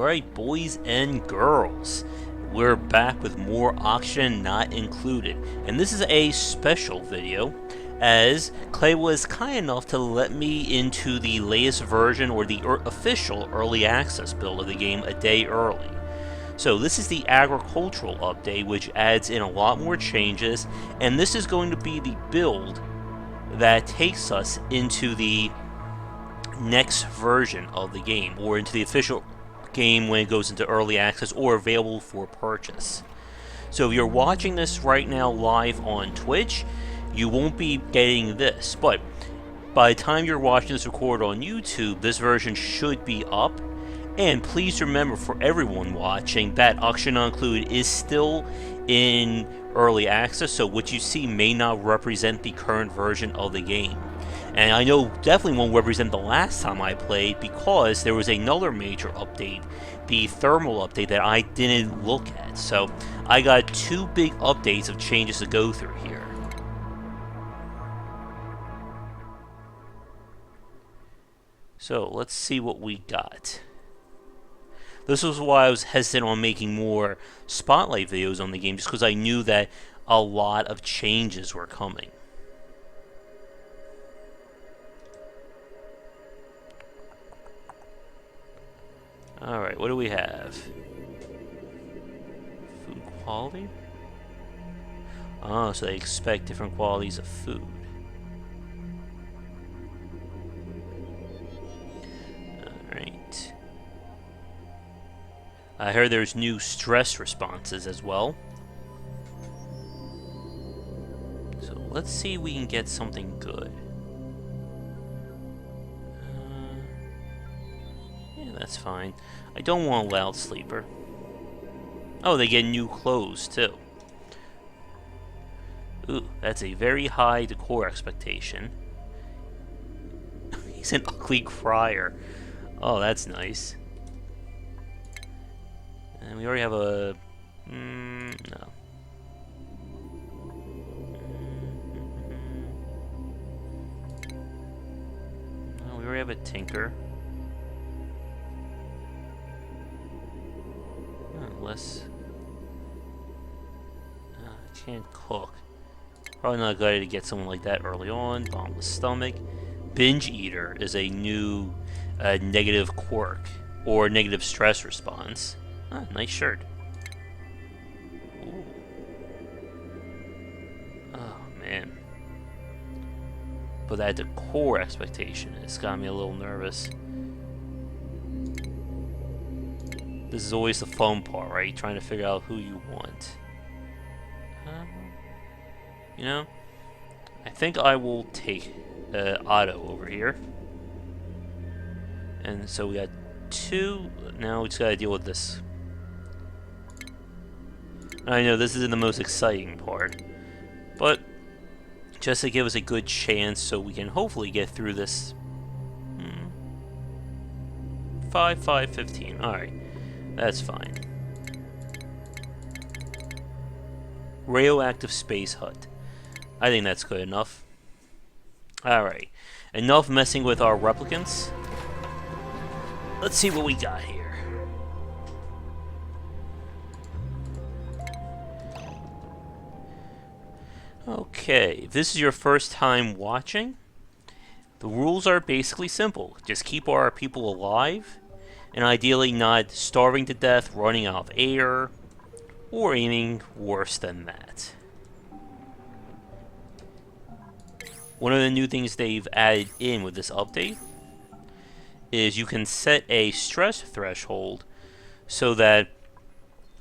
Alright, boys and girls, we're back with more Oxygen Not Included, and this is a special video, as Klei was kind enough to let me into the latest version, or the official early access build of the game a day early. So this is the agricultural update, which adds in a lot more changes, and this is going to be the build that takes us into the next version of the game, or into the official game when it goes into early access or available for purchase. So if you're watching this right now live on Twitch, you won't be getting this, but by the time you're watching this recorded on YouTube, this version should be up. And please remember, for everyone watching, that Oxygen Not Included is still in early access, so what you see may not represent the current version of the game. And I know definitely won't represent the last time I played, because there was another major update, the thermal update, that I didn't look at. So I got two big updates of changes to go through here. So let's see what we got. This was why I was hesitant on making more spotlight videos on the game, just because I knew that a lot of changes were coming. Alright, what do we have? Food quality? Oh, so they expect different qualities of food. Alright. I heard there's new stress responses as well. So let's see if we can get something good. That's fine. I don't want a loud sleeper. Oh, they get new clothes, too. Ooh, that's a very high decor expectation. He's an ugly crier. Oh, that's nice. And we already have a... no. No, we already have a tinker. Unless can't cook. Probably not a good idea to get someone like that early on. Bottomless stomach. Binge eater is a new negative quirk or negative stress response. Ah, nice shirt. Ooh. Oh man. But that decor expectation has got me a little nervous. This is always the fun part, right? Trying to figure out who you want. You know, I think I will take Otto over here. And so we got two. Now we just gotta deal with this. I know this isn't the most exciting part, but just to give us a good chance so we can hopefully get through this. 5-5-15. Alright. That's fine. Radioactive space hut. I think that's good enough. Alright. Enough messing with our replicants. Let's see what we got here. Okay. If this is your first time watching, the rules are basically simple. Just keep our people alive, and ideally not starving to death, running out of air, or anything worse than that. One of the new things they've added in with this update is you can set a stress threshold so that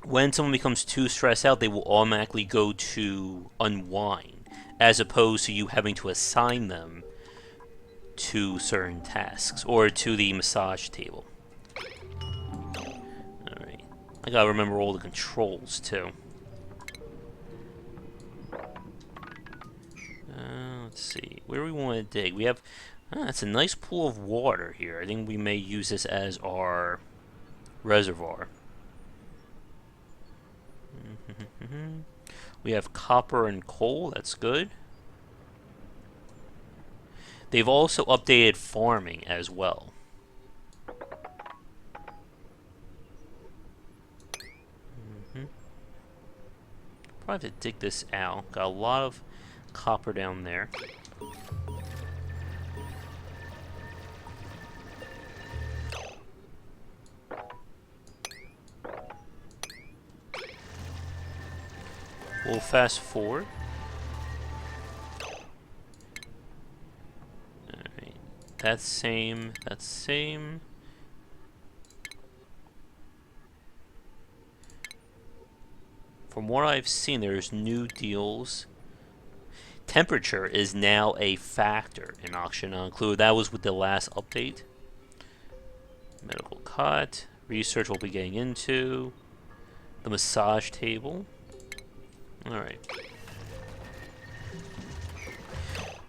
when someone becomes too stressed out, they will automatically go to unwind, as opposed to you having to assign them to certain tasks, or to the massage table. I gotta remember all the controls, too. Let's see. Where do we want to dig? We have... that's a nice pool of water here. I think we may use this as our reservoir. We have copper and coal. That's good. They've also updated farming as well. probably have to dig this out. Got a lot of copper down there. We'll fast forward. Alright. That's same. That's same. From what I've seen, there's new deals. Temperature is now a factor in auction not included. That was with the last update. Medical cot. Research we'll be getting into. The massage table. Alright.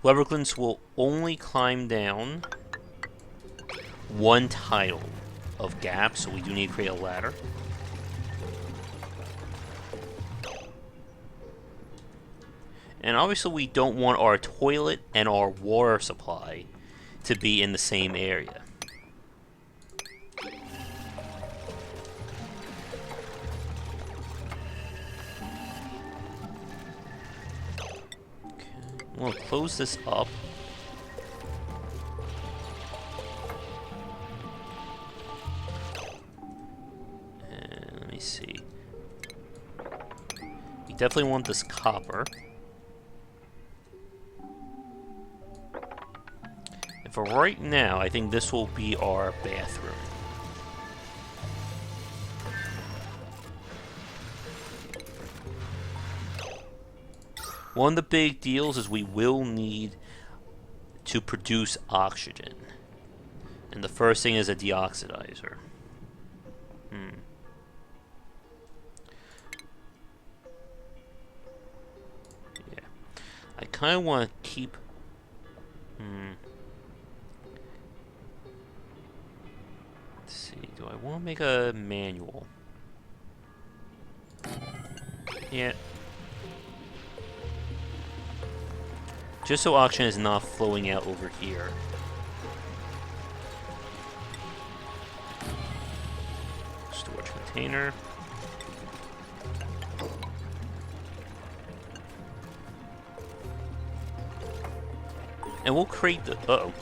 Leverglins will only climb down one tile of gap, so we do need to create a ladder. And obviously we don't want our toilet and our water supply to be in the same area. Okay, we'll close this up. And let me see. We definitely want this copper. For right now, I think this will be our bathroom. One of the big deals is we will need to produce oxygen. And the first thing is a deoxidizer. Yeah. I kind of want to keep... Do I want to make a manual? Yeah. Just so oxygen is not flowing out over here. Storage container. And we'll create the... Uh-oh.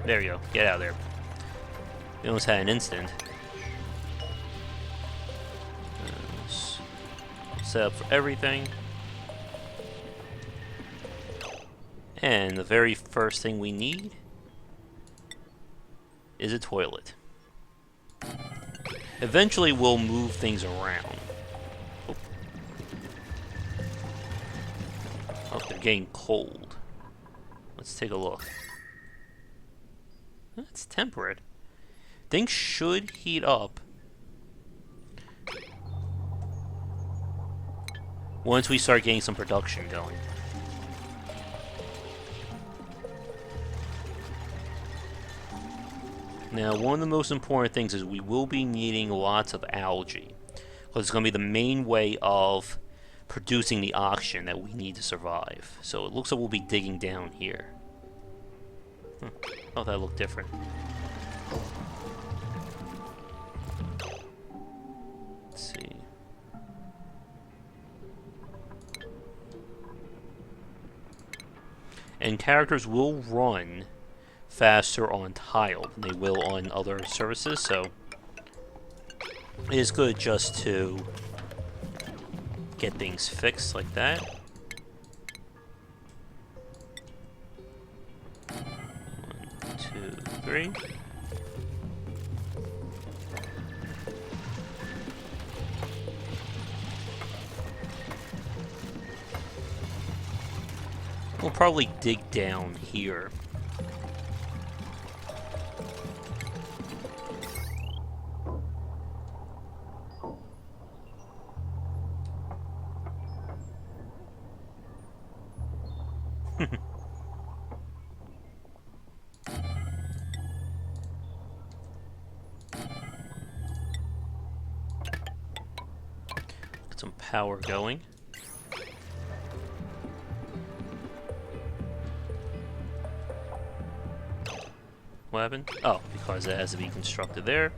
There you go. Get out of there. We almost had an instant. Set up for everything. And the very first thing we need is a toilet. Eventually we'll move things around. Oh, they're getting cold. Let's take a look. That's temperate. Things should heat up once we start getting some production going. Now, one of the most important things is we will be needing lots of algae, because it's going to be the main way of producing the oxygen that we need to survive. So it looks like we'll be digging down here. Oh, that looked different. Let's see. And characters will run faster on tile than they will on other surfaces, so it is good just to get things fixed like that. 1, 2, 3. We'll probably dig down here. Get some power going. What happened? Oh, because it has to be constructed there.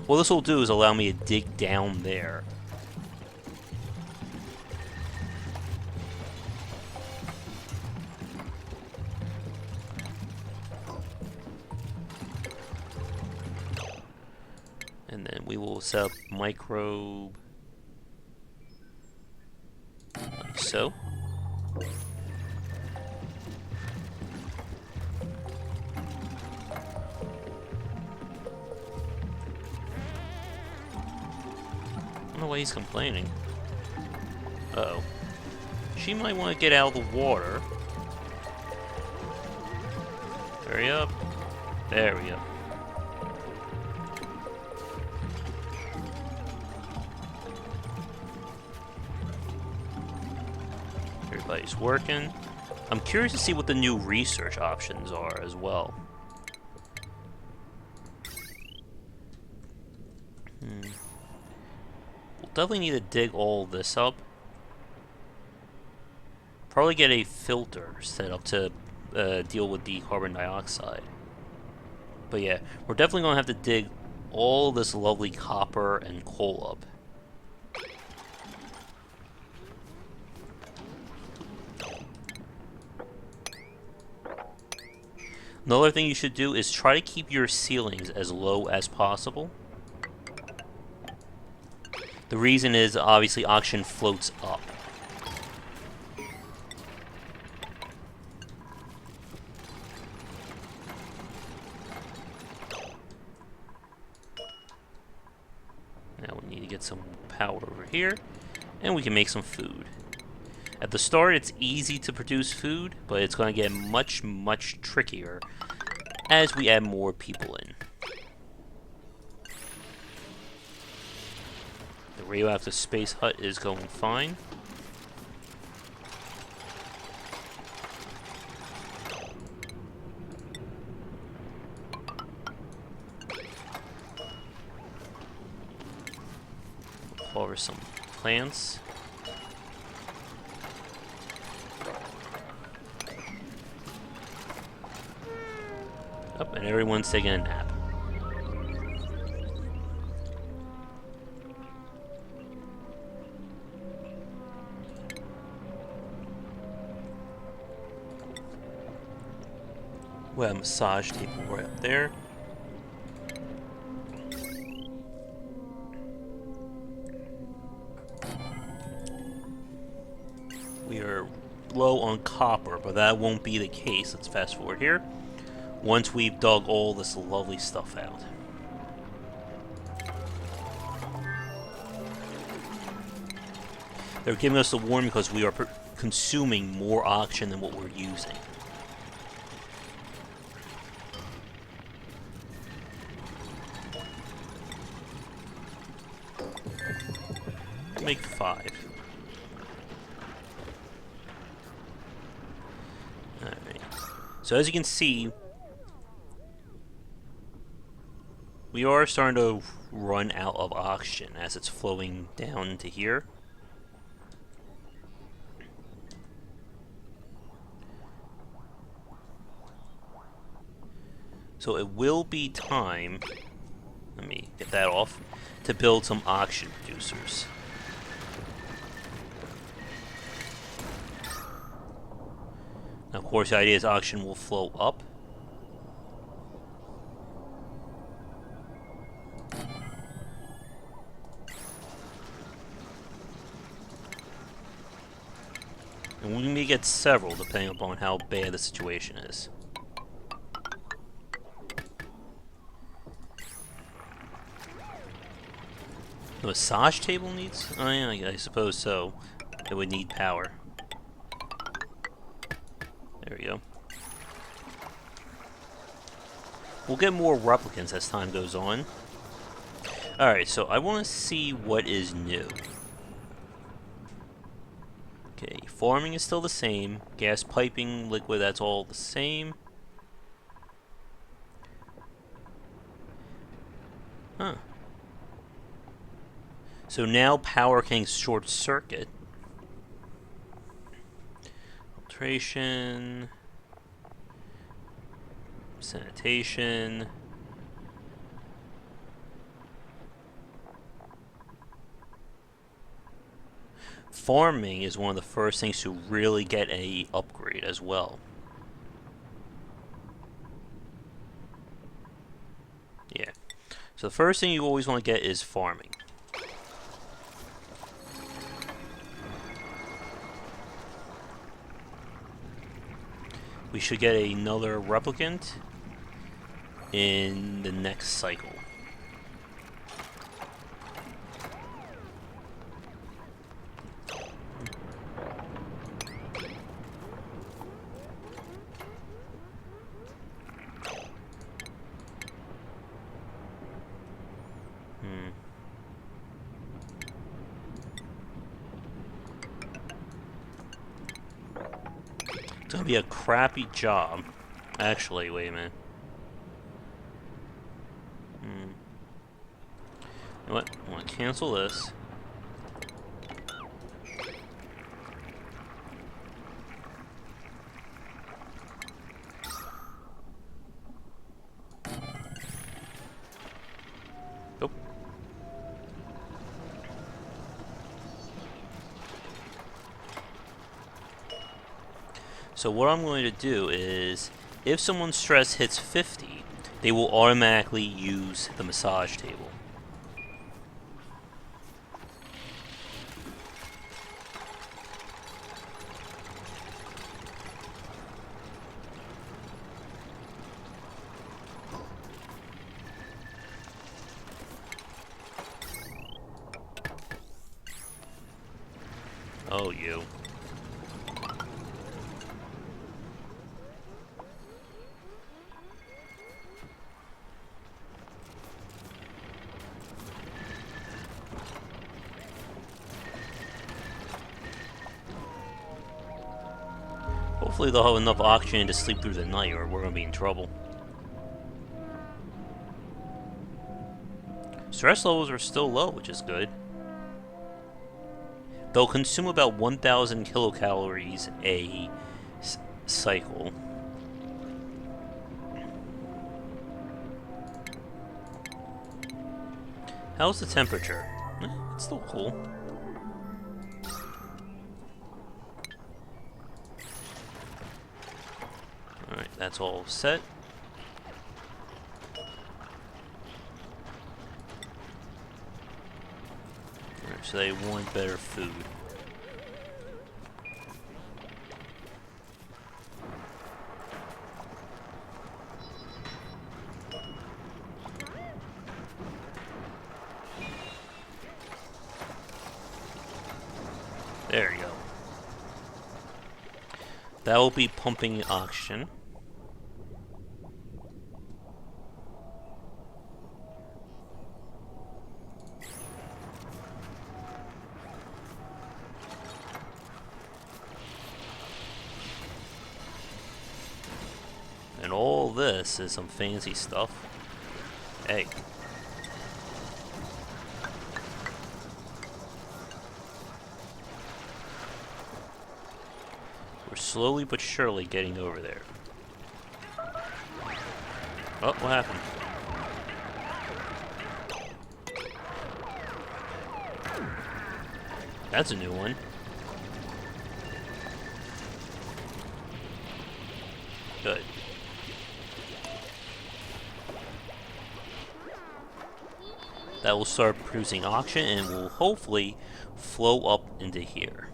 What this will do is allow me to dig down there. And then we will set up microbe like so. I don't know why he's complaining. Uh-oh. She might want to get out of the water. Hurry up. There we go. Everybody's working. I'm curious to see what the new research options are as well. We'll definitely need to dig all this up. Probably get a filter set up to deal with the carbon dioxide. But yeah, we're definitely going to have to dig all this lovely copper and coal up. Another thing you should do is try to keep your ceilings as low as possible. The reason is, obviously, oxygen floats up. Now we need to get some power over here, and we can make some food. At the start, it's easy to produce food, but it's going to get much, much trickier as we add more people in. The radioactive space hut is going fine. Over some plants. Up, and everyone's taking a nap. We have a massage table right up there. We are low on copper, but that won't be the case. Let's fast forward here. Once we've dug all this lovely stuff out. They're giving us the warning because we are consuming more oxygen than what we're using. Make 5. Alright. So as you can see, we are starting to run out of oxygen as it's flowing down to here. So it will be time, let me get that off, to build some oxygen producers. Now, of course, the idea is oxygen will flow up. And we may get several, depending upon how bad the situation is. The massage table needs? Oh yeah, I suppose so. It would need power. There we go. We'll get more replicants as time goes on. Alright, so I want to see what is new. Okay, farming is still the same. Gas piping, liquid, that's all the same. Huh. So now power can short circuit. Filtration. Sanitation. farming is one of the first things to really get a upgrade as well. Yeah. So the first thing you always want to get is farming. We should get another replicant in the next cycle. It's gonna be a crappy job. Actually, wait a minute. You know what? I want to cancel this. Nope. So what I'm going to do is, if someone's stress hits 50, they will automatically use the massage table. Oh, you. Hopefully they'll have enough oxygen to sleep through the night, or we're gonna be in trouble. Stress levels are still low, which is good. They'll consume about 1,000 kilocalories a cycle. How's the temperature? It's still cool. Alright, that's all set. Alright, so they want better food. There you go. That will be pumping oxygen. And all this is some fancy stuff. Hey. We're slowly but surely getting over there. Oh, what happened? That's a new one. Good. That will start producing oxygen and will hopefully flow up into here.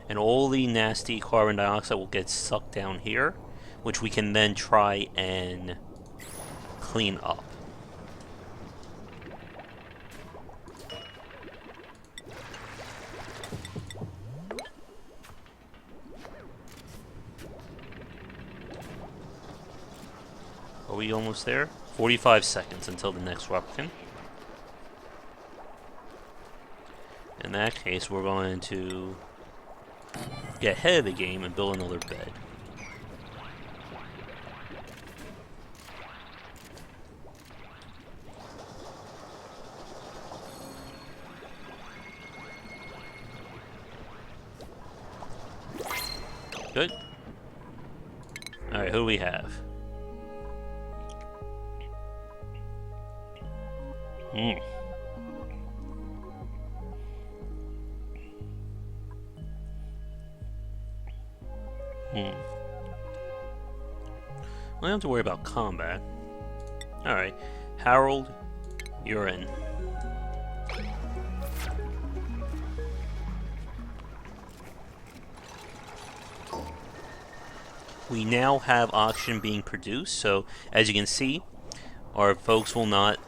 And all the nasty carbon dioxide will get sucked down here, which we can then try and clean up. Are we almost there? 45 seconds until the next replicant. In that case, we're going to get ahead of the game and build another bed. Good. Alright, who do we have? We don't have to worry about combat. Alright, Harold, you're in. We now have oxygen being produced, so as you can see, our folks will not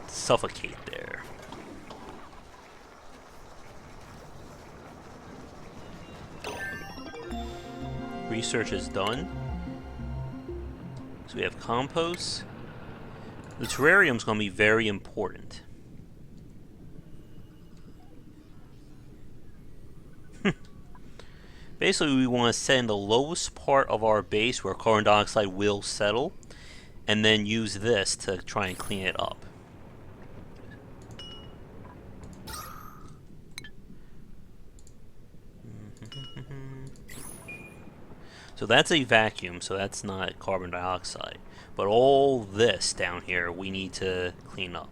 suffocate there. Research is done. So we have compost. The terrarium is going to be very important. Basically, we want to set in the lowest part of our base where carbon dioxide will settle, and then use this to try and clean it up. So that's a vacuum, so that's not carbon dioxide. But all this down here we need to clean up.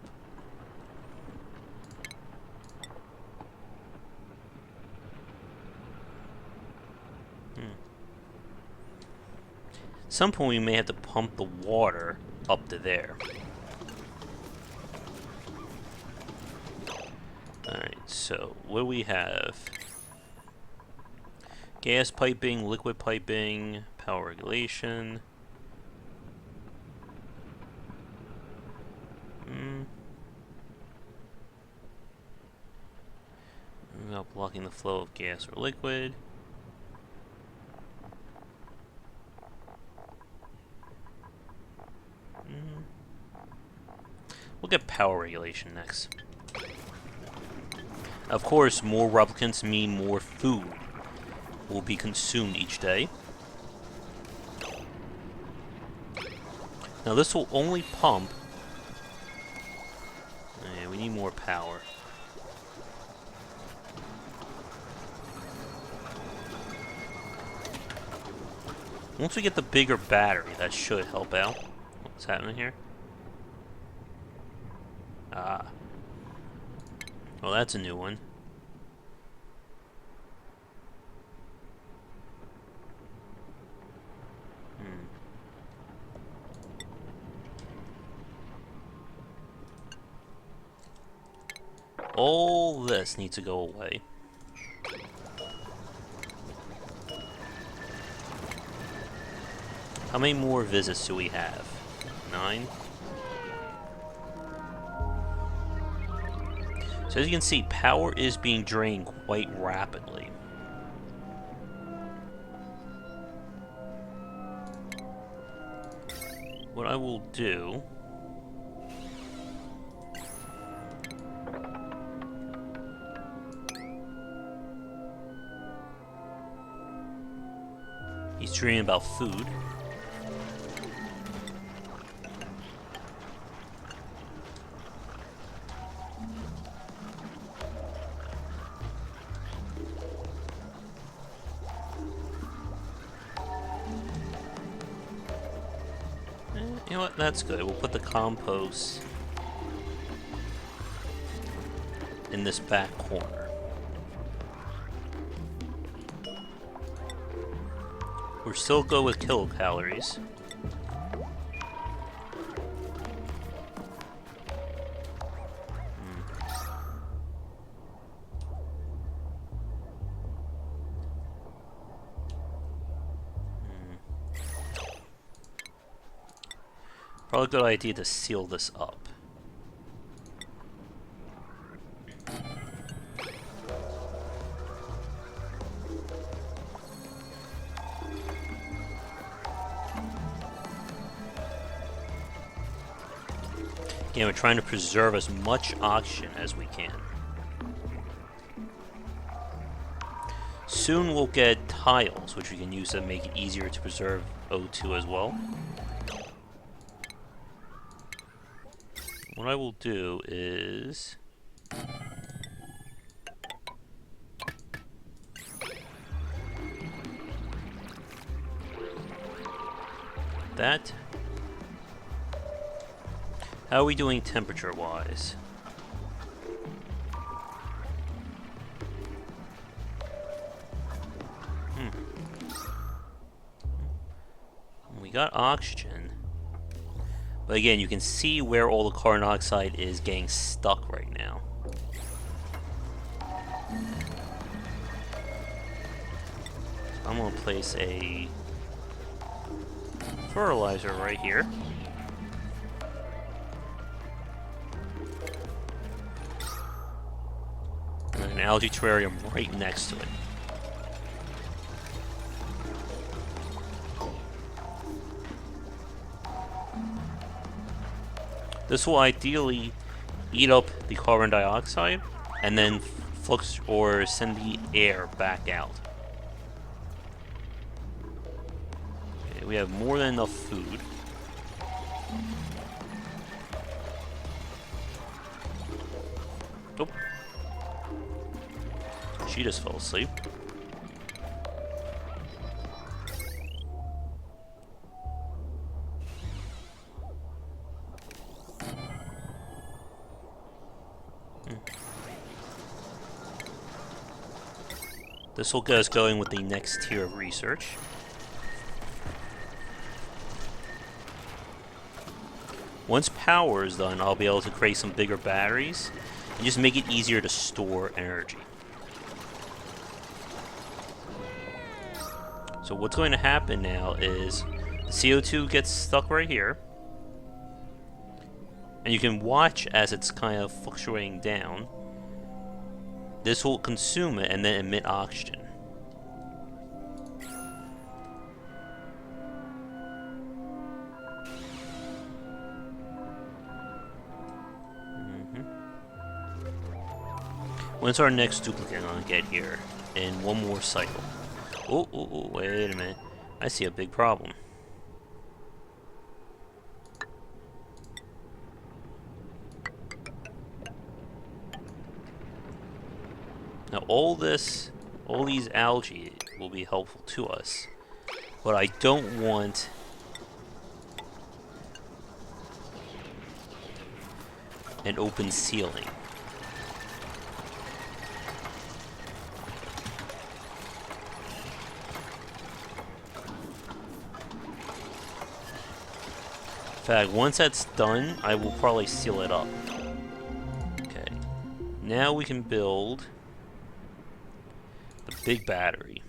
At some point we may have to pump the water up to there. Alright, so what do we have? Gas piping, liquid piping, power regulation. Without blocking the flow of gas or liquid. We'll get power regulation next. Of course, more replicants mean more food will be consumed each day. Now this will only pump. Yeah, we need more power. Once we get the bigger battery, that should help out. What's happening here? Ah. Well, that's a new one. All this needs to go away. How many more visits do we have? 9? So as you can see, power is being drained quite rapidly. What I will do... He's dreaming about food. You know what? That's good. We'll put the compost in this back corner. We're still good with kilocalories. Probably a good idea to seal this up. Again, we're trying to preserve as much oxygen as we can. Soon we'll get tiles, which we can use to make it easier to preserve O2 as well. What I will do is... that. How are we doing temperature-wise? We got oxygen. But again, you can see where all the carbon dioxide is getting stuck right now. So I'm going to place a fertilizer right here. And an algae terrarium right next to it. This will ideally eat up the carbon dioxide and then flux or send the air back out. Okay, we have more than enough food. Nope. She just fell asleep. This will get us going with the next tier of research. Once power is done, I'll be able to create some bigger batteries and just make it easier to store energy. So what's going to happen now is the CO2 gets stuck right here. And you can watch as it's kind of fluctuating down. This will consume it and then emit oxygen. When's our next duplicate going to get here? In one more cycle. Oh, wait a minute. I see a big problem. Now all these algae will be helpful to us, but I don't want an open ceiling. In fact, once that's done, I will probably seal it up. Okay, now we can build the big battery.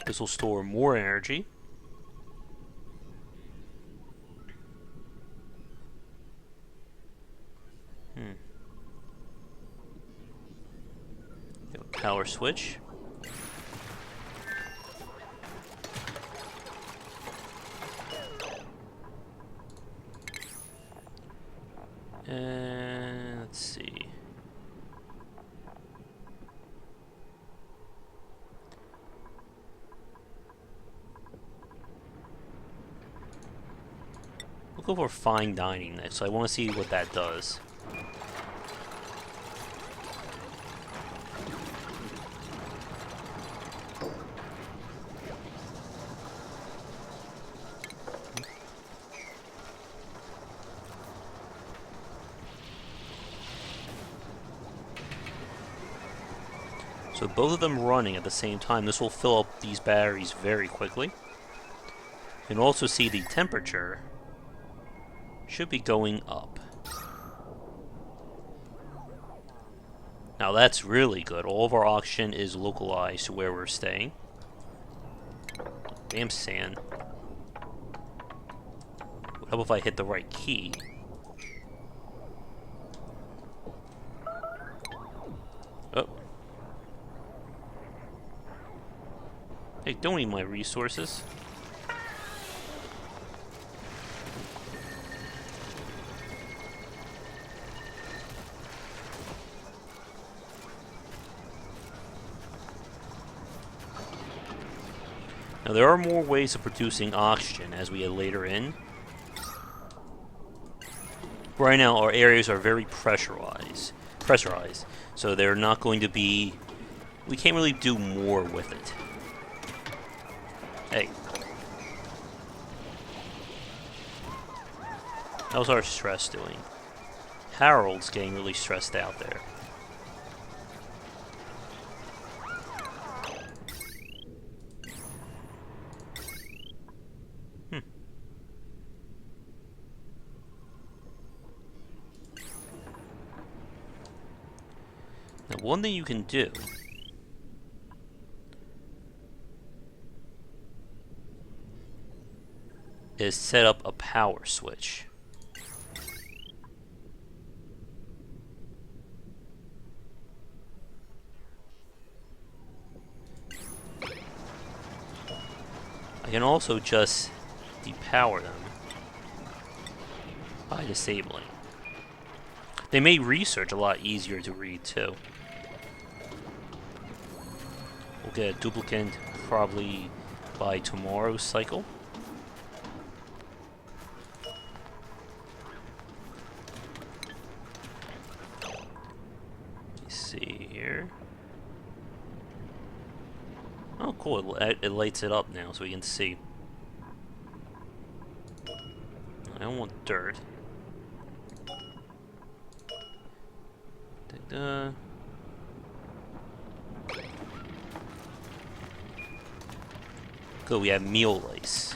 This will store more energy. Power switch. And let's see. We'll go for fine dining next, so I want to see what that does. So both of them running at the same time, this will fill up these batteries very quickly. You can also see the temperature should be going up. Now that's really good. All of our oxygen is localized to where we're staying. Damn sand. Would help if I hit the right key. Oh. Hey, don't eat my resources. Now there are more ways of producing oxygen as we get later in. Right now our areas are very pressurized, so they're not going to be... we can't really do more with it. Hey. How's our stress doing? Harold's getting really stressed out there. Now, one thing you can do is set up a power switch. I can also just depower them by disabling. They made research a lot easier to read too. We'll get a duplicate probably by tomorrow's cycle. Let's see here. Oh, cool. It lights it up now so we can see. I don't want dirt. Good, we have meal lice.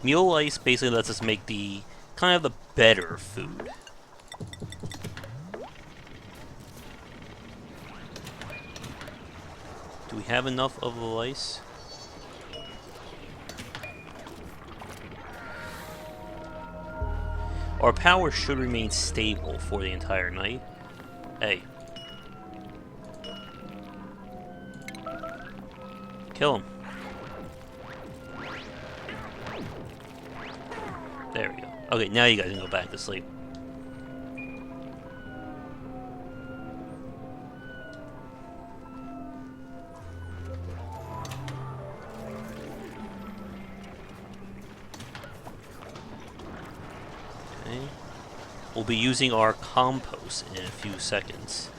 Meal lice basically lets us make the kind of the better food. Do we have enough of the lice? Our power should remain stable for the entire night. Hey. Kill him. There we go. Okay, now you guys can go back to sleep. Okay. We'll be using our compost in a few seconds.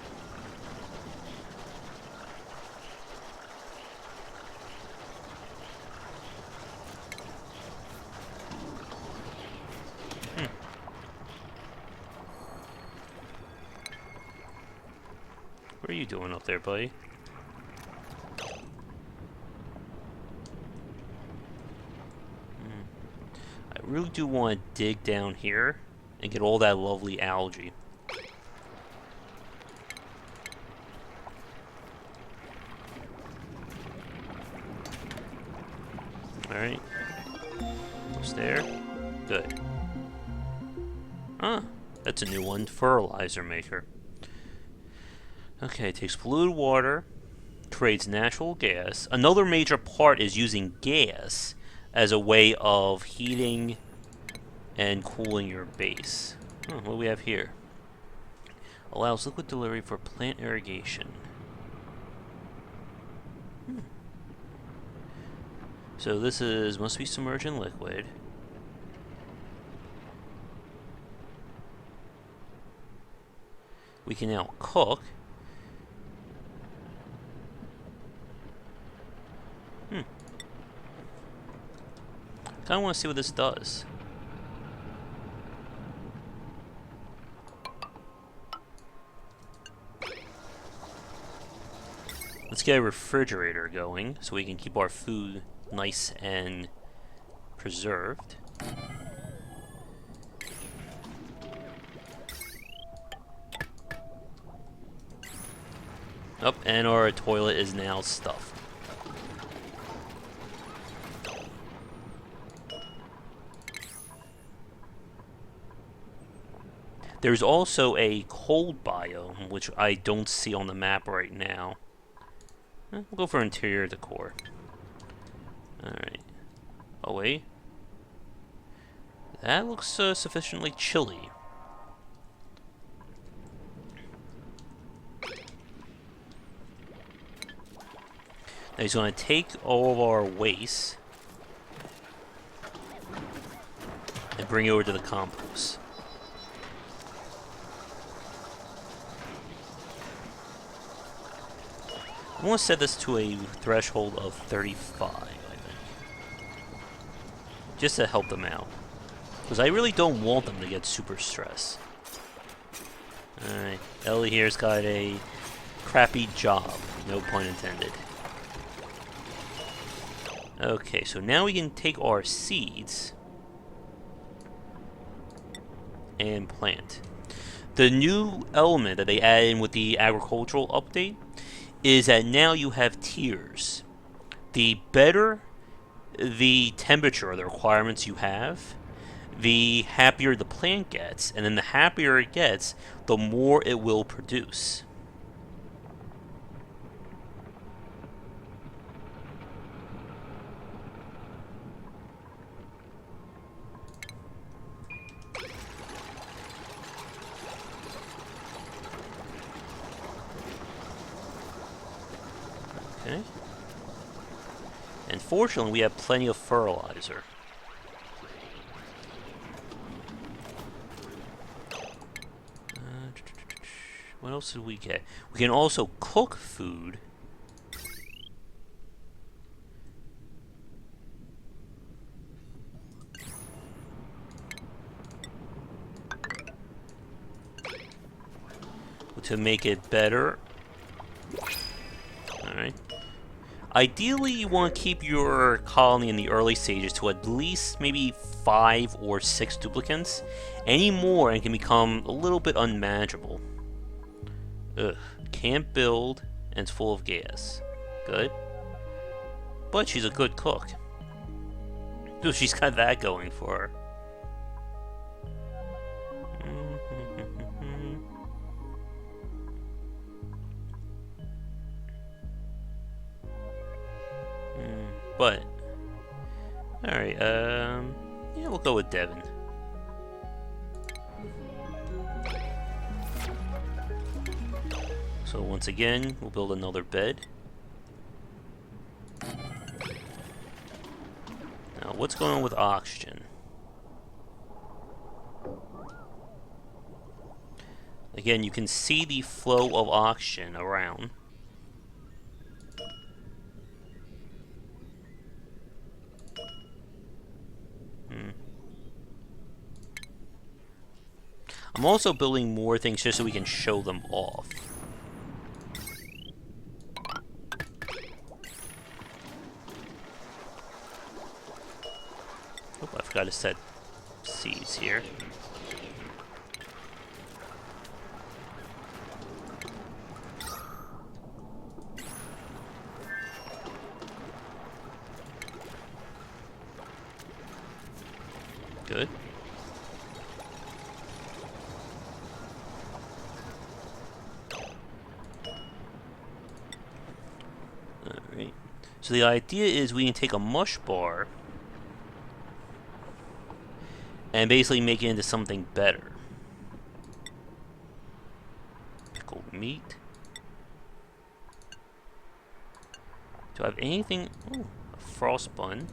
What are you doing up there, buddy? I really do want to dig down here and get all that lovely algae. Alright. Almost there. Good. Ah, that's a new one. Fertilizer maker. Okay, it takes polluted water, creates natural gas. Another major part is using gas as a way of heating and cooling your base. Oh, what do we have here? Allows liquid delivery for plant irrigation. So this is must be submerged in liquid. We can now cook. Kinda want to see what this does. Let's get a refrigerator going so we can keep our food nice and preserved. Oh, and our toilet is now stuffed. There's also a cold biome, which I don't see on the map right now. We'll go for interior decor. Alright. Oh, wait. That looks sufficiently chilly. Now he's going to take all of our waste and bring it over to the compost. I'm going to set this to a threshold of 35, I think. Just to help them out. Because I really don't want them to get super stressed. Ellie here's got a crappy job. No pun intended. Okay, so now we can take our seeds and plant. The new element that they add in with the agricultural update is that now you have tiers. The better the temperature or the requirements you have, the happier the plant gets, and then the happier it gets, the more it will produce. Okay. And fortunately, we have plenty of fertilizer. What else did we get? We can also cook food. To make it better. Alright. Ideally, you want to keep your colony in the early stages to at least maybe 5 or 6 duplicants. Any more and it can become a little bit unmanageable. Ugh. Can't build and it's full of gas. Good. But she's a good cook. So she's got that going for her. But, alright, yeah, we'll go with Devon. So once again, we'll build another bed. Now, what's going on with oxygen? Again, you can see the flow of oxygen around. I'm also building more things just so we can show them off. Oh, I forgot to set seeds here. Good. Alright. So the idea is we can take a mush bar and basically make it into something better. Pickled meat. Do I have anything? Oh, a frost bun.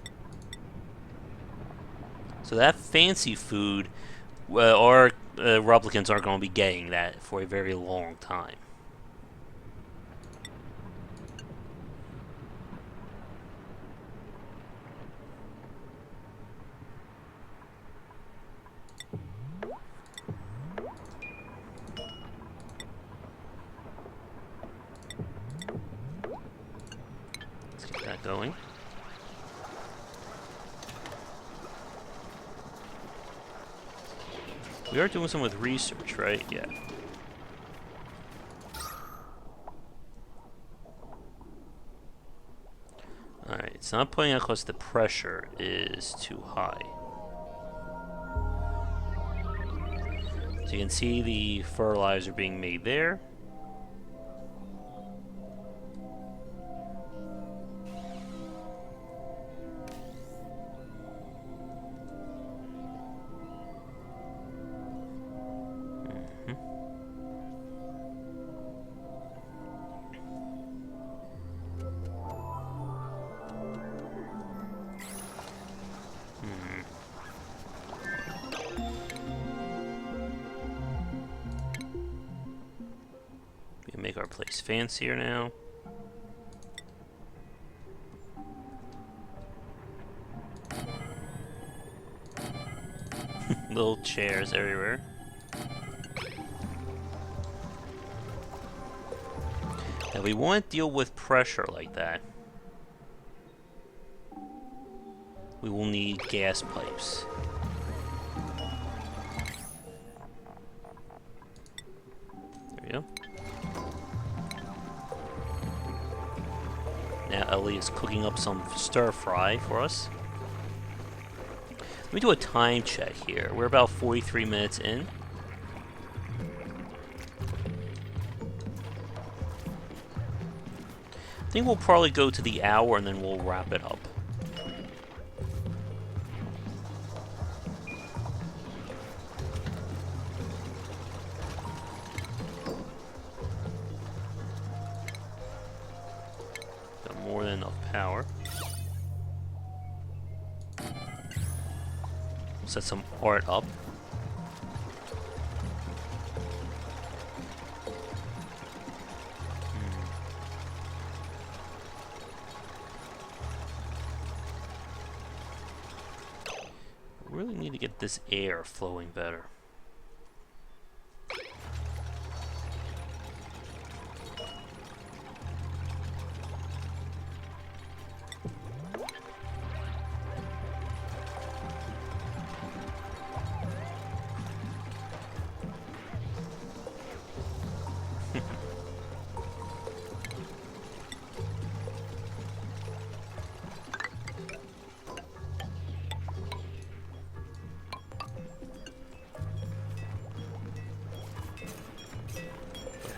So that fancy food, our replicants aren't going to be getting that for a very long time. Let's get that going. We are doing some with research, right? Yeah. Alright, it's not putting out because the pressure is too high. So you can see the fertilizer being made there. Make our place fancier now. Little chairs everywhere. Now we won't deal with pressure like that. We will need gas pipes. There we go. Now Ellie is cooking up some stir fry for us. Let me do a time check here. We're about 43 minutes in. I think we'll probably go to the hour and then we'll wrap it up. Got more than enough power. Set some art up. Really need to get this air flowing better.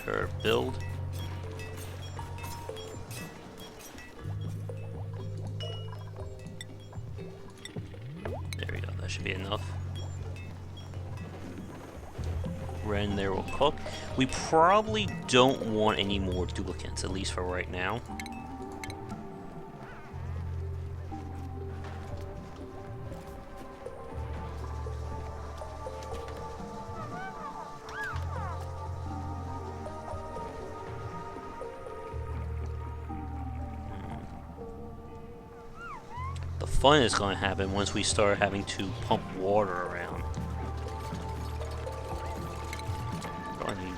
Her build. There we go, that should be enough. Ren there will cook. We probably don't want any more duplicates, at least for right now. The fun is going to happen once we start having to pump water around. I need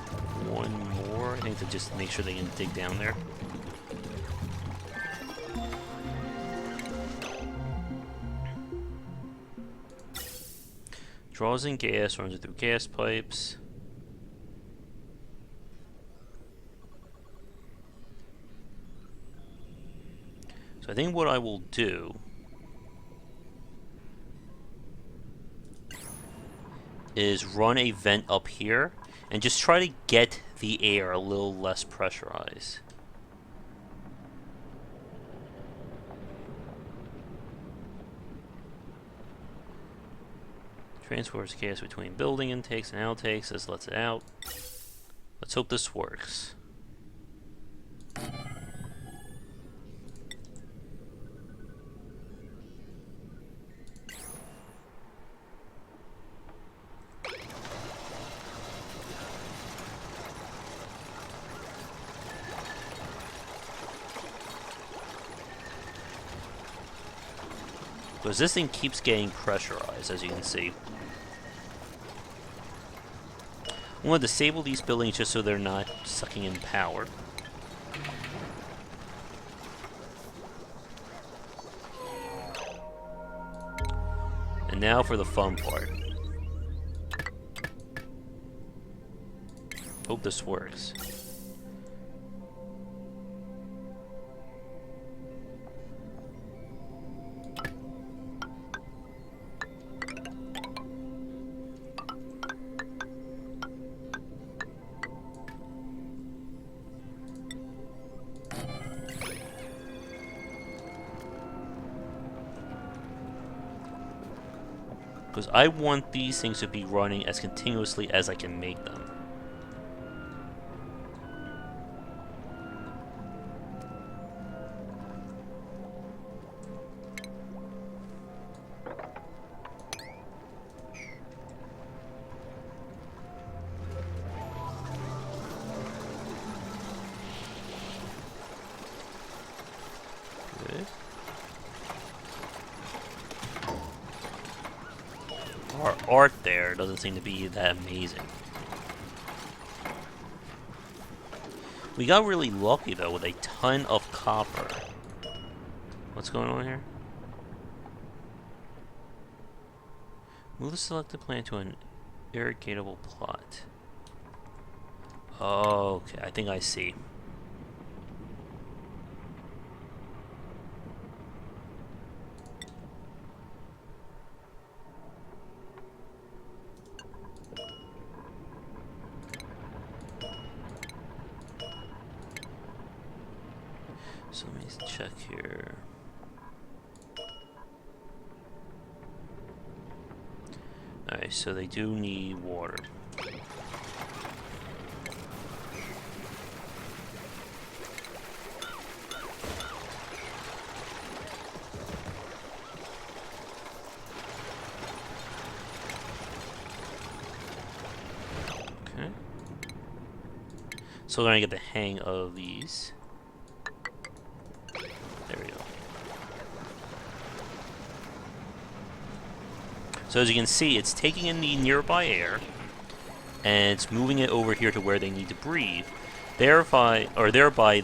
one more, I think, to just make sure they can dig down there. Draws in gas, runs it through gas pipes. So I think what I will do is run a vent up here and just try to get the air a little less pressurized. Transports gas between building intakes and outtakes. This lets it out. Let's hope this works. Because this thing keeps getting pressurized, as you can see. I'm going to disable these buildings just so they're not sucking in power. And now for the fun part. Hope this works. Because I want these things to be running as continuously as I can make them. Good. Our art there doesn't seem to be that amazing. We got really lucky, though, with a ton of copper. What's going on here? Move the selected plant to an irrigatable plot. Okay, I think I see. So let me check here. Alright, so they do need water. Okay. So we're gonna get the hang of these. There we go. So as you can see, it's taking in the nearby air, and it's moving it over here to where they need to breathe. Thereby,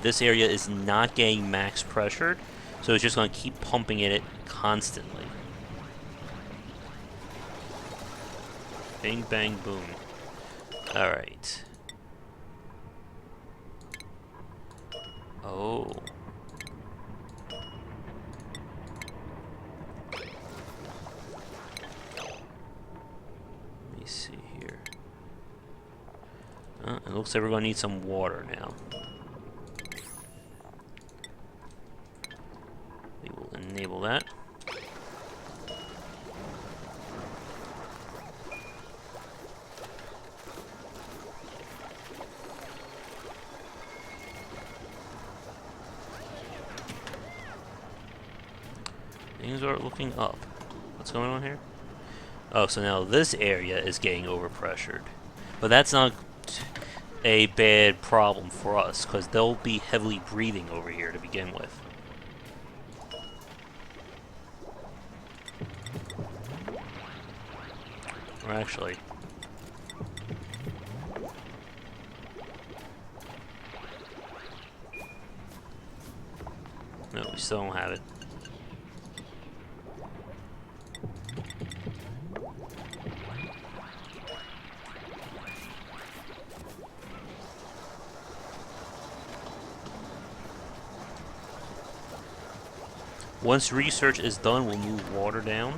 this area is not getting max pressured, so it's just going to keep pumping it constantly. Bing, bang, boom. Alright. Oh. Let me see here. It looks like we're going to need some water now. We will enable that. Things are looking up. What's going on here? Oh, so now this area is getting overpressured. But that's not a bad problem for us, because they'll be heavily breathing over here to begin with. Or actually... no, we still don't have it. Once research is done, we'll move water down.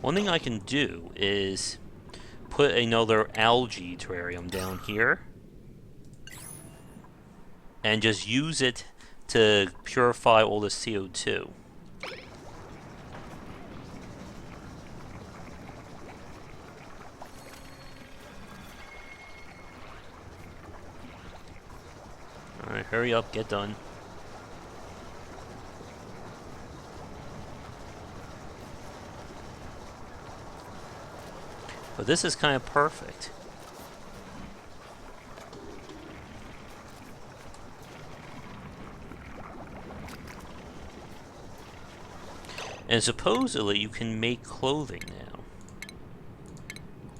One thing I can do is put another algae terrarium down here and just use it to purify all the CO2. Alright, hurry up, get done. But this is kind of perfect. And supposedly you can make clothing now.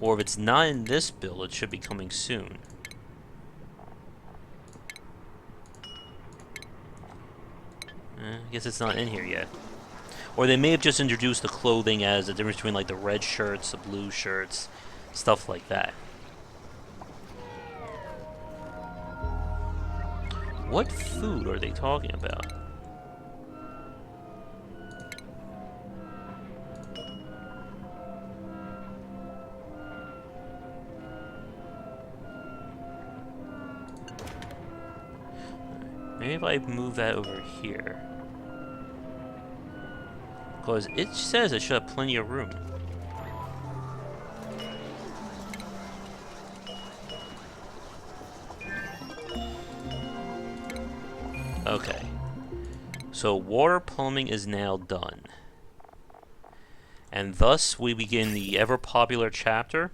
Or if it's not in this build, it should be coming soon. I guess it's not in here yet. Or they may have just introduced the clothing as the difference between like the red shirts, the blue shirts, stuff like that. What food are they talking about? Maybe if I move that over here. Because it says it should have plenty of room. Okay. So water plumbing is now done. And thus we begin the ever popular chapter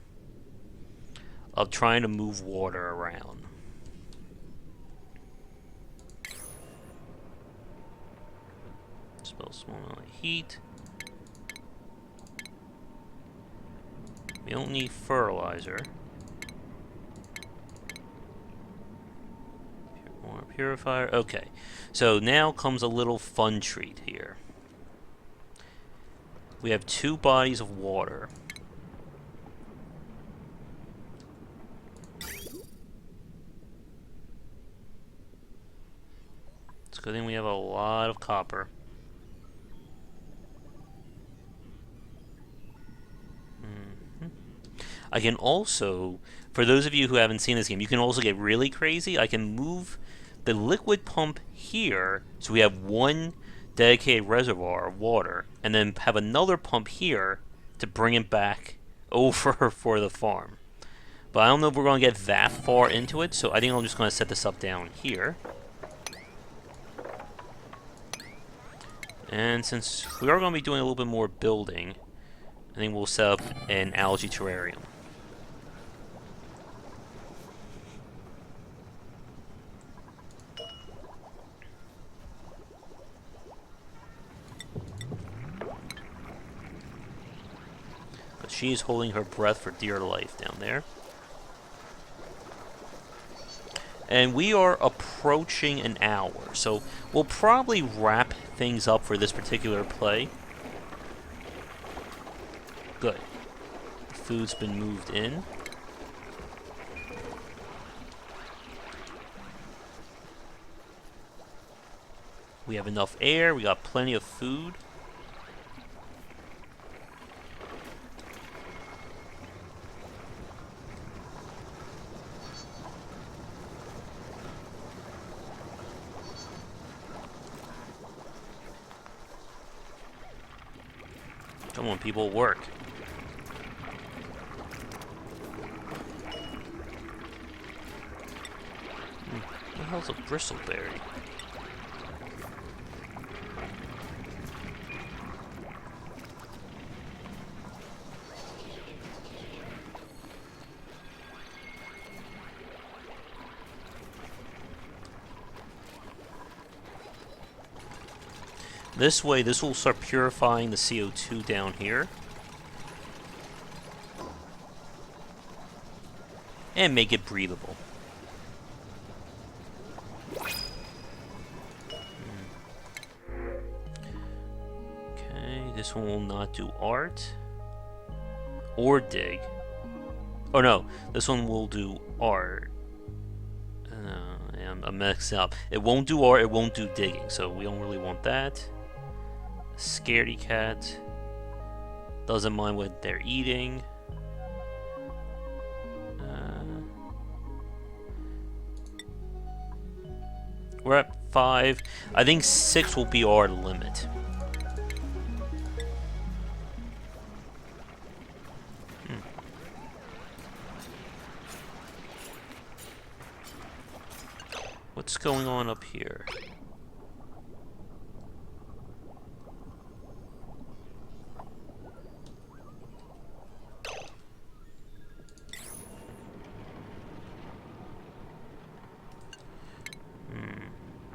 of trying to move water around. Spell small amount of heat. We don't need fertilizer. More purifier. Okay. So now comes a little fun treat here. We have 2 bodies of water. It's a good thing we have a lot of copper. I can also, for those of you who haven't seen this game, you can also get really crazy. I can move the liquid pump here, so we have 1 dedicated reservoir of water, and then have another pump here to bring it back over for the farm. But I don't know if we're going to get that far into it, so I think I'm just going to set this up down here. And since we are going to be doing a little bit more building, I think we'll set up an algae terrarium. But she's holding her breath for dear life down there. And we are approaching an hour, so we'll probably wrap things up for this particular play. Good. The food's been moved in. We have enough air, we got plenty of food. Come on, people, work. What the hell's a bristleberry? This way, this will start purifying the CO2 down here. And make it breathable. Okay, this one will not do art. Or dig. Oh no, this one will do art. I'm mixing up. It won't do art, it won't do digging, so we don't really want that. Scaredy cat doesn't mind what they're eating. We're at 5. I think 6 will be our limit. What's going on up here?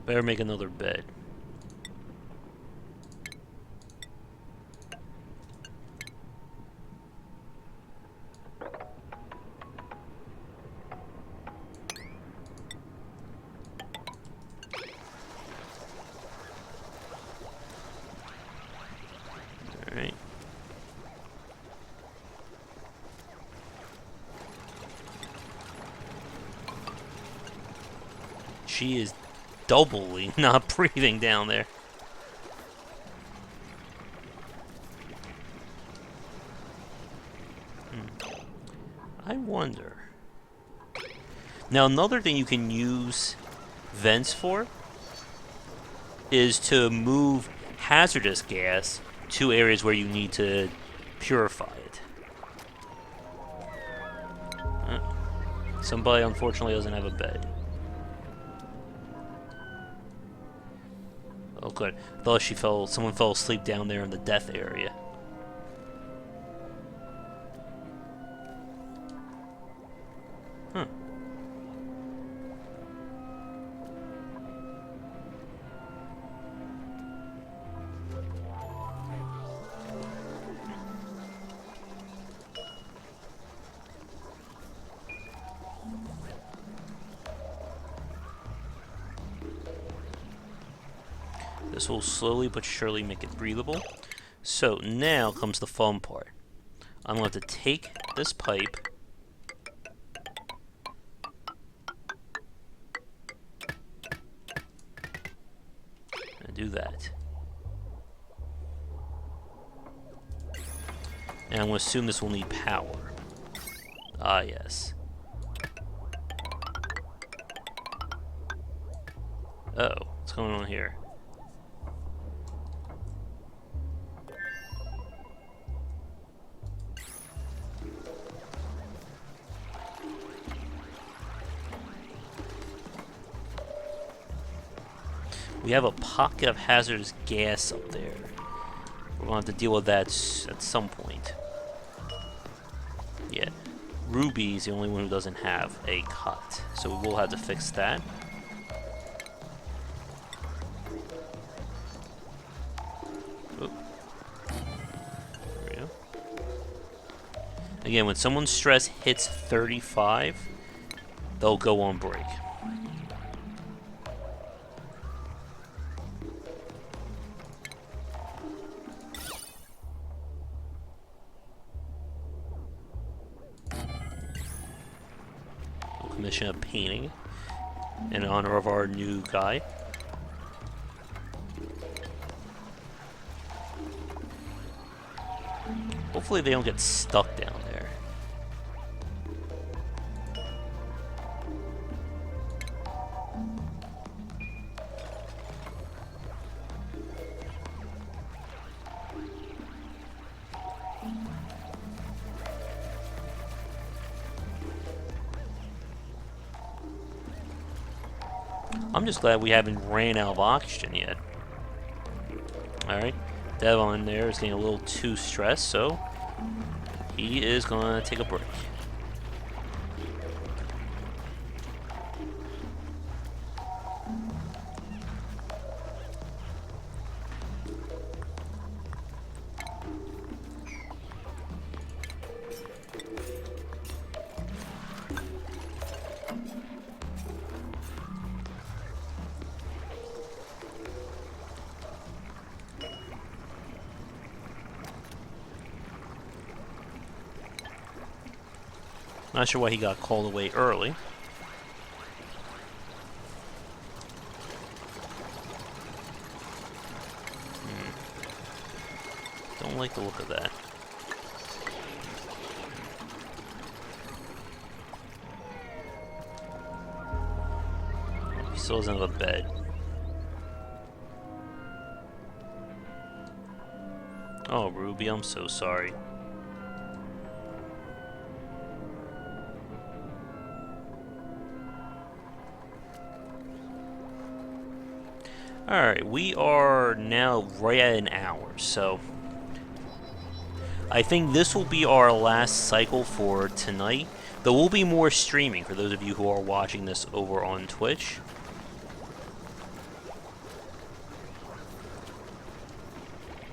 Better make another bed. Alright. She is doubly not breathing down there. I wonder. Now, another thing you can use vents for is to move hazardous gas to areas where you need to purify it. Somebody unfortunately doesn't have a bed. Oh, good. I thought someone fell asleep down there in the death area. Huh. This will slowly but surely make it breathable. So now comes the fun part. I'm going to take this pipe and do that. And I'm going to assume this will need power. Ah, yes. Uh-oh, what's going on here? We have a pocket of hazardous gas up there. We're going to have to deal with that at some point. Yeah, Ruby's the only one who doesn't have a cut, so we will have to fix that. Oop. There we go. Again, when someone's stress hits 35, they'll go on break. Commission a painting in honor of our new guy. Hopefully they don't get stuck down there. I'm just glad we haven't ran out of oxygen yet. Alright, Devon there is getting a little too stressed, so he is going to take a break. Not sure why he got called away early. Don't like the look of that. He still doesn't have a bed. Oh, Ruby, I'm so sorry. Alright, we are now right at an hour, so I think this will be our last cycle for tonight. There will be more streaming for those of you who are watching this over on Twitch.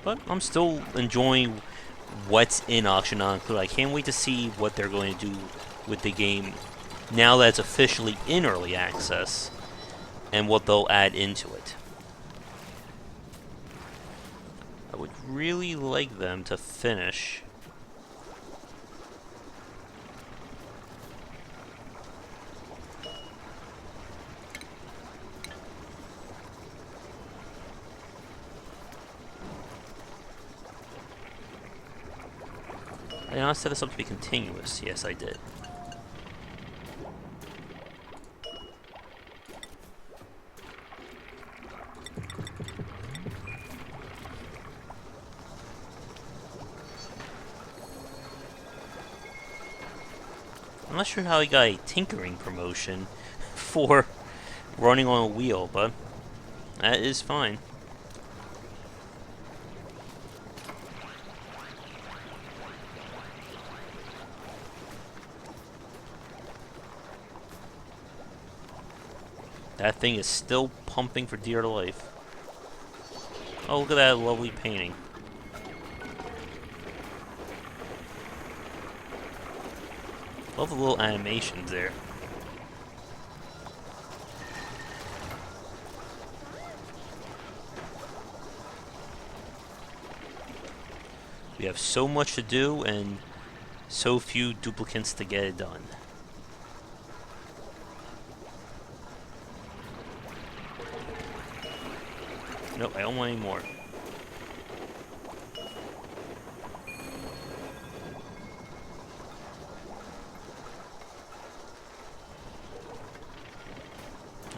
But I'm still enjoying what's in Auction Not Included. I can't wait to see what they're going to do with the game now that it's officially in early access and what they'll add into it. I would really like them to finish I set this up to be continuous. Yes, I did. I'm not sure how he got a tinkering promotion for running on a wheel, but that is fine. That thing is still pumping for dear life. Oh, look at that lovely painting. Love the little animations there. We have so much to do and so few duplicates to get it done. Nope, I don't want any more.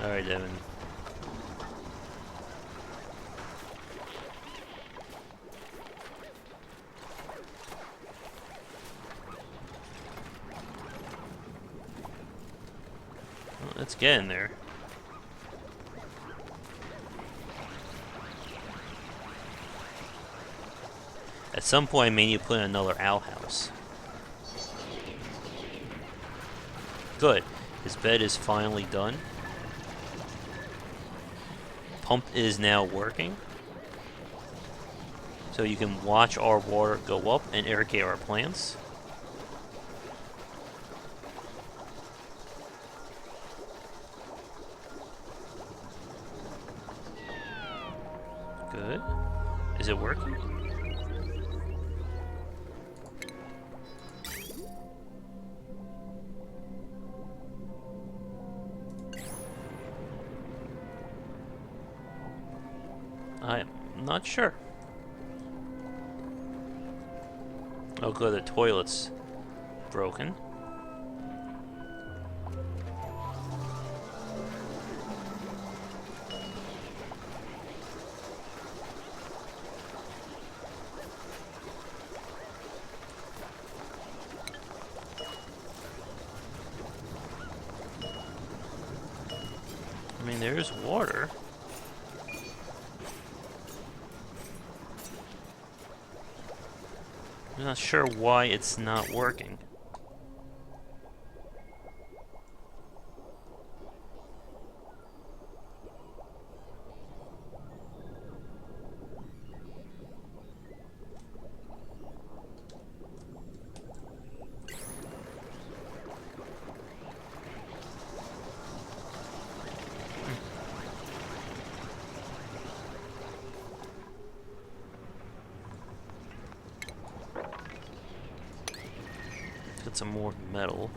Alright, Evan. Well, let's get in there. At some point, I may need to put in another outhouse. Good. His bed is finally done. Pump is now working. So you can watch our water go up and irrigate our plants. Good. Is it working? I'm not sure. Oh good, the toilet's broken. I mean, there's water. I'm not sure why it's not working. Get some more metal.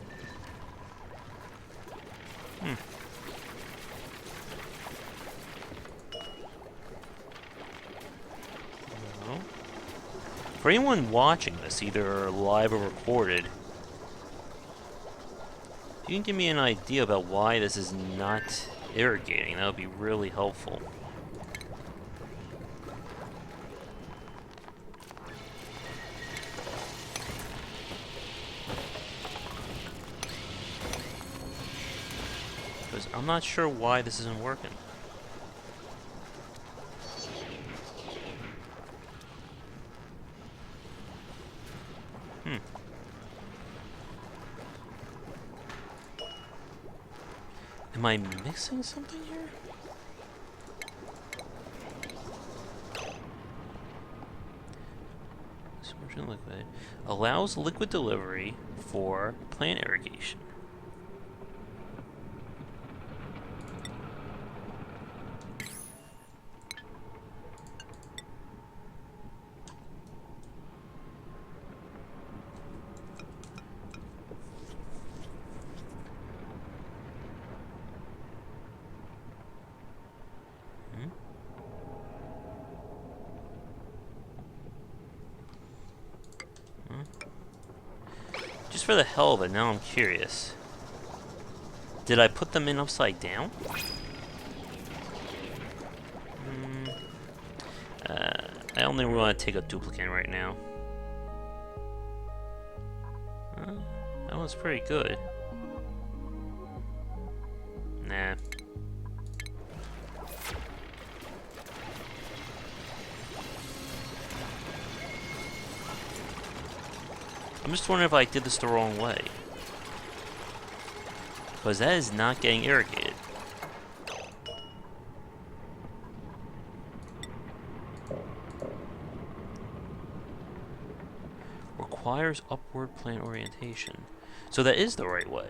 No. For anyone watching this, either live or recorded, if you can give me an idea about why this is not irrigating, that would be really helpful. Because I'm not sure why this isn't working. Am I mixing something here? Submersion liquid allows liquid delivery for plant irrigation. Just for the hell of it, now I'm curious. Did I put them in upside down? I only want to take a duplicate right now. That one's pretty good. Nah. I'm just wondering if I did this the wrong way. Because that is not getting irrigated. Requires upward plant orientation. So that is the right way.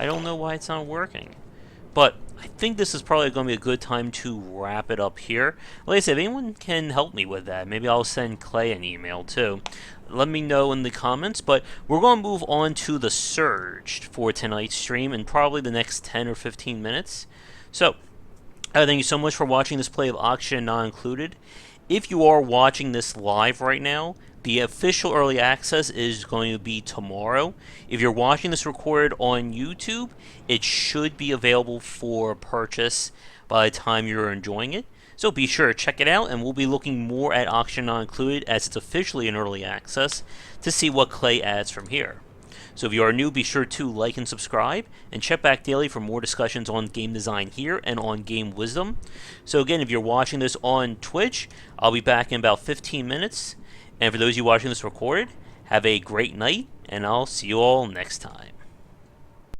I don't know why it's not working. But I think this is probably going to be a good time to wrap it up here. Like I said, if anyone can help me with that, maybe I'll send Klei an email too. Let me know in the comments, but we're going to move on to the Surge for tonight's stream in probably the next 10 or 15 minutes. So, thank you so much for watching this play of Oxygen Not Included. If you are watching this live right now, the official early access is going to be tomorrow. If you're watching this recorded on YouTube, it should be available for purchase by the time you're enjoying it. So be sure to check it out, and we'll be looking more at Oxygen Not Included as it's officially in early access to see what Klei adds from here. So if you are new, be sure to like and subscribe, and check back daily for more discussions on game design here and on Game Wisdom. So again, if you're watching this on Twitch, I'll be back in about 15 minutes. And for those of you watching this recorded, have a great night, and I'll see you all next time.